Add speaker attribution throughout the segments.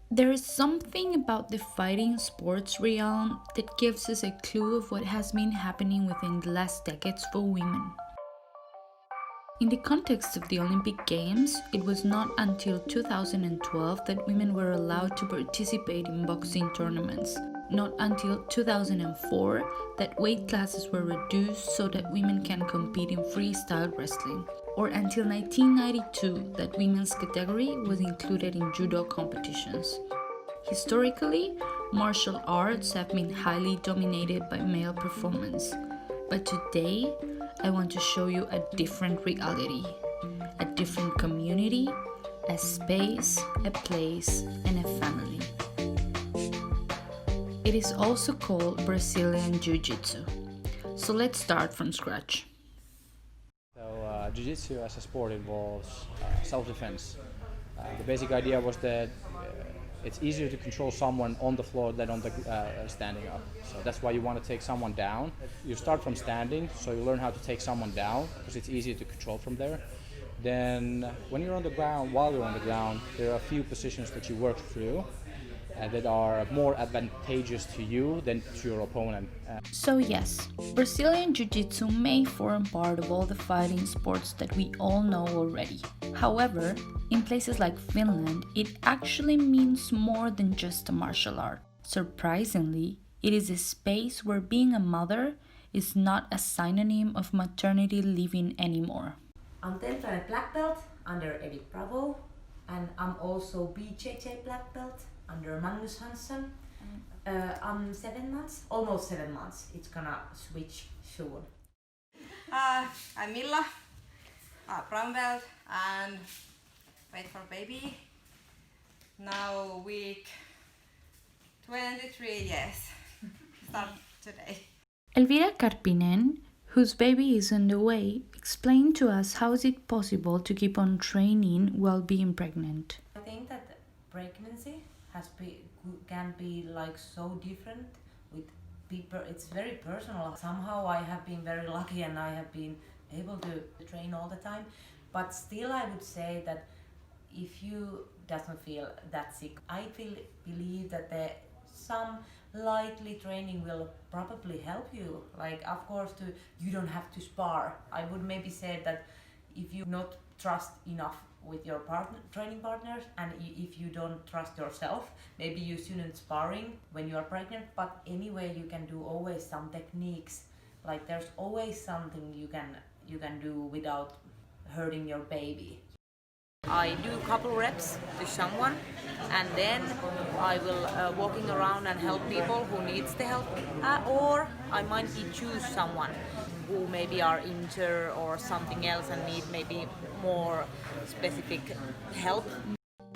Speaker 1: There is something about the fighting sports realm that gives us a clue of what has been happening within the last decades for women. In the context of the Olympic Games, it was not until 2012 that women were allowed to participate in boxing tournaments. Not until 2004 that weight classes were reduced so that women can compete in freestyle wrestling. Or until 1992 that women's category was included in judo competitions. Historically, martial arts have been highly dominated by male performance. But today, I want to show you a different reality, a different community, a space, a place, and a family. It is also called Brazilian jiu-jitsu. So let's start from scratch.
Speaker 2: So jiu-jitsu as a sport involves self-defense. The basic idea was that it's easier to control someone on the floor than on the standing up. So that's why you want to take someone down. You start from standing, so you learn how to take someone down because it's easier to control from there. Then when you're on the ground, while you're on the ground, there are a few positions that you work through that are more advantageous to you than to your opponent.
Speaker 1: So yes, Brazilian Jiu-Jitsu may form part of all the fighting sports that we all know already. However, in places like Finland, it actually means more than just a martial art. Surprisingly, it is a space where being a mother is not a synonym of maternity leaving anymore.
Speaker 3: I'm 10th planet black belt under Eric Bravo, and I'm also BJJ black belt under Magnus Hansson. I'm 7 months, almost 7 months. It's gonna switch soon.
Speaker 4: I'm Milla, brown belt, and wait for baby. Now week 23, yes. Start today.
Speaker 1: Elvira Karppinen, whose baby is on the way, explained to us how is it possible to keep on training while being pregnant.
Speaker 3: I think that pregnancy can be like so different with people. It's very personal. Somehow I have been very lucky and I have been able to train all the time. But still I would say that if you doesn't feel that sick, I believe that some lightly training will probably help you. Like of course you don't have to spar. I would maybe say that if you not trust enough with your training partners, and if you don't trust yourself, maybe you shouldn't sparring when you are pregnant. But anyway, you can do always some techniques. Like there's always something you can do without hurting your baby.
Speaker 5: I do a couple reps to someone, and then I will walking around and help people who needs the help, or I might be choose someone who maybe are injured or something else and need maybe more specific help.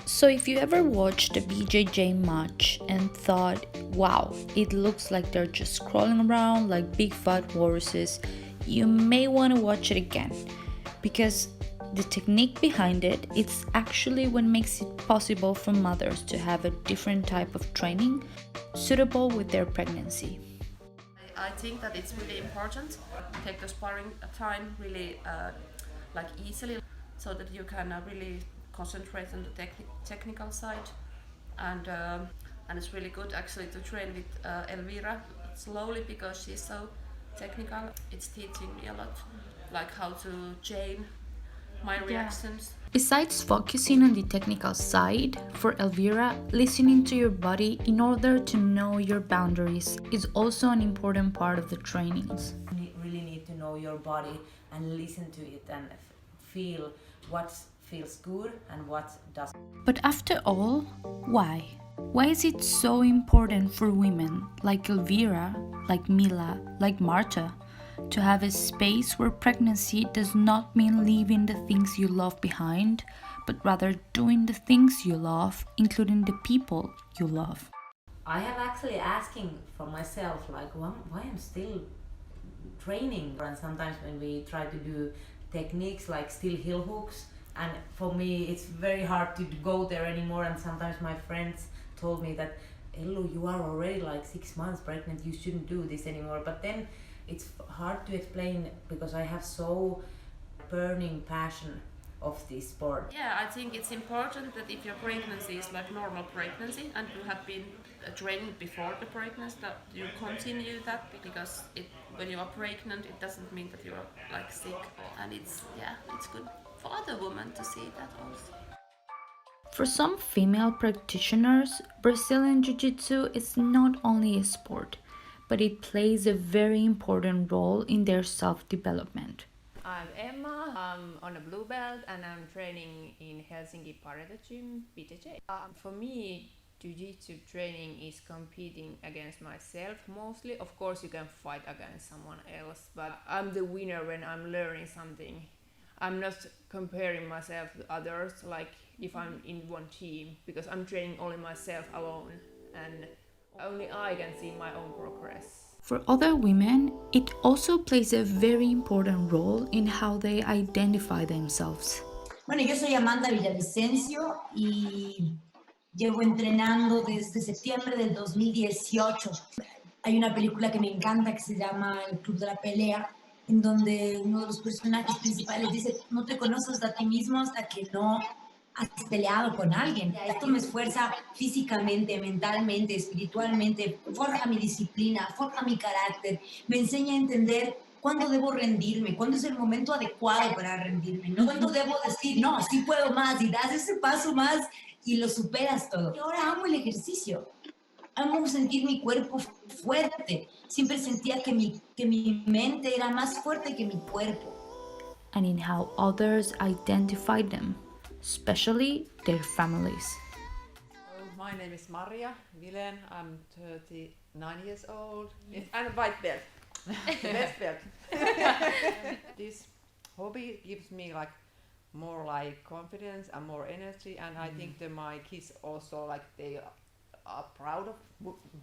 Speaker 1: So if you ever watched a BJJ match and thought, wow, it looks like they're just crawling around like big fat horses, you may want to watch it again, because the technique behind it, it's actually what makes it possible for mothers to have a different type of training suitable with their pregnancy.
Speaker 6: I think that it's really important to take the sparring time really easily, so that you can really concentrate on the technical side, and it's really good actually to train with Elvira slowly because she's so technical. It's teaching me a lot, like how to chain my reactions.
Speaker 1: Besides focusing on the technical side, for Elvira, listening to your body in order to know your boundaries is also an important part of the trainings.
Speaker 3: You really need to know your body and listen to it and feel what feels good and what doesn't.
Speaker 1: But after all, why? Why is it so important for women like Elvira, like Mila, like Marta, to have a space where pregnancy does not mean leaving the things you love behind, but rather doing the things you love, including the people you love?
Speaker 3: I have actually asking for myself, like, why I'm still training. And sometimes when we try to do techniques like still heel hooks, and for me it's very hard to go there anymore, and sometimes my friends told me that, Ellu, you are already like 6 months pregnant, you shouldn't do this anymore. But then it's hard to explain because I have so burning passion of this sport.
Speaker 6: Yeah, I think it's important that if your pregnancy is like normal pregnancy and you have been training before the pregnancy, that you continue that, because when you are pregnant, it doesn't mean that you are like sick, and it's good for other women to see that also.
Speaker 1: For some female practitioners, Brazilian Jiu-Jitsu is not only a sport, but it plays a very important role in their self-development.
Speaker 7: I'm Emma, I'm on a blue belt and I'm training in Helsinki Pareta Gym, BJJ. For me, Jiu-Jitsu training is competing against myself mostly. Of course you can fight against someone else, but I'm the winner when I'm learning something. I'm not comparing myself to others, like if I'm in one team, because I'm training only myself alone and only I can see my own progress.
Speaker 1: For other women, it also plays a very important role in how they identify themselves.
Speaker 8: Bueno, yo soy Amanda Villavicencio y llevo entrenando desde septiembre del 2018. Hay una película que me encanta que se llama El Club de la Pelea, en donde uno de los personajes principales dice: no te conoces a ti mismo hasta que no has peleado con alguien. Esto me esfuerza físicamente, mentalmente, espiritualmente, forja mi disciplina, forja mi carácter, me enseña a entender cuándo debo rendirme, cuándo es el momento adecuado para rendirme, ¿no? Cuándo debo decir, no, sí puedo más, y das ese paso más y lo superas todo. Y ahora amo el ejercicio. Amo sentir mi cuerpo fuerte. Siempre sentía que mi mente era más fuerte que mi cuerpo.
Speaker 1: And in how others identify them, especially their families.
Speaker 9: My name is Maria Vilen. I'm 39 years old and a white belt, the best belt. This hobby gives me like more like confidence and more energy, and I think that my kids also like they are proud of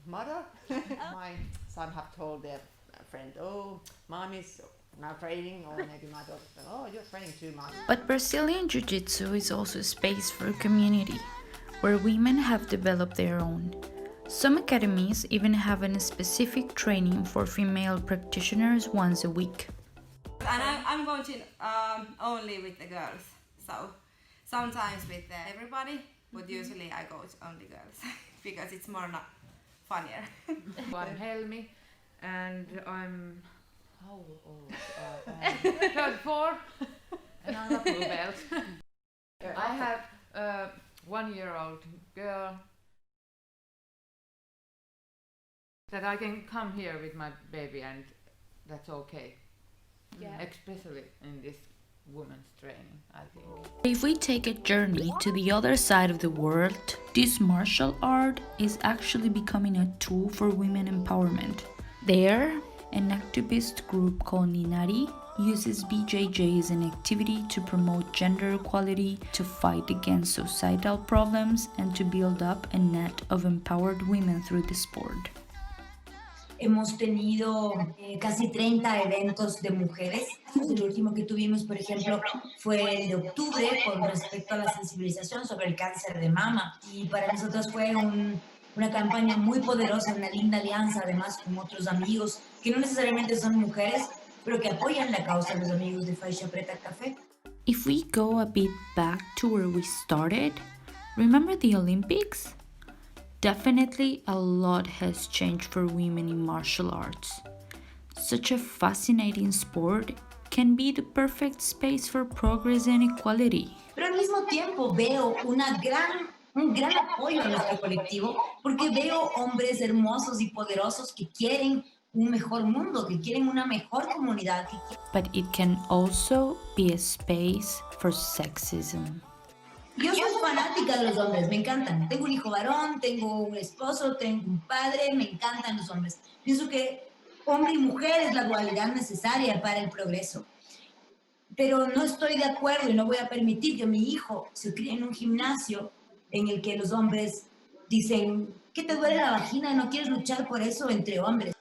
Speaker 9: mother. My son have told their friend, oh, mom is not training, or maybe my daughter said, oh, you're training too much.
Speaker 1: But Brazilian Jiu-Jitsu is also a space for community, where women have developed their own. Some academies even have a specific training for female practitioners once a week.
Speaker 4: And I'm going to only with the girls, so sometimes with everybody, but usually I go to only girls because it's more not funnier.
Speaker 7: I'm Helmi and I'm how old? 34 and I'm a blue belt. I have a 1-year-old girl that I can come here with my baby and that's okay. Yeah. Especially in this women's training, I think.
Speaker 1: If we take a journey to the other side of the world, this martial art is actually becoming a tool for women empowerment. There, an activist group called Ninari uses BJJ as an activity to promote gender equality, to fight against societal problems, and to build up a net of empowered women through the sport.
Speaker 8: Hemos tenido casi 30 eventos de mujeres. El último que tuvimos, por ejemplo, fue el de octubre con respecto a la sensibilización sobre el cáncer de mama. Y para nosotros fue una campaña muy poderosa, una linda alianza, además con otros amigos que no necesariamente son mujeres, pero que apoyan la causa de los amigos de Faixa Preta Café.
Speaker 1: If we go a bit back to where we started, remember the Olympics? Definitely a lot has changed for women in martial arts. Such a fascinating sport can be the perfect space for progress and equality.
Speaker 8: Pero al mismo tiempo veo un gran apoyo a nuestro colectivo, porque veo hombres hermosos y poderosos que quieren un mejor mundo, que quieren una mejor comunidad.
Speaker 1: But it can also be a space for sexism.
Speaker 8: Yo soy fanática de los hombres, me encantan. Tengo un hijo varón, tengo un esposo, tengo un padre, me encantan los hombres. Pienso que hombre y mujer es la dualidad necesaria para el progreso. Pero no estoy de acuerdo y no voy a permitir que mi hijo se críe en un gimnasio en el que los hombres dicen, ¿qué te duele la vagina? ¿No quieres luchar por eso entre hombres?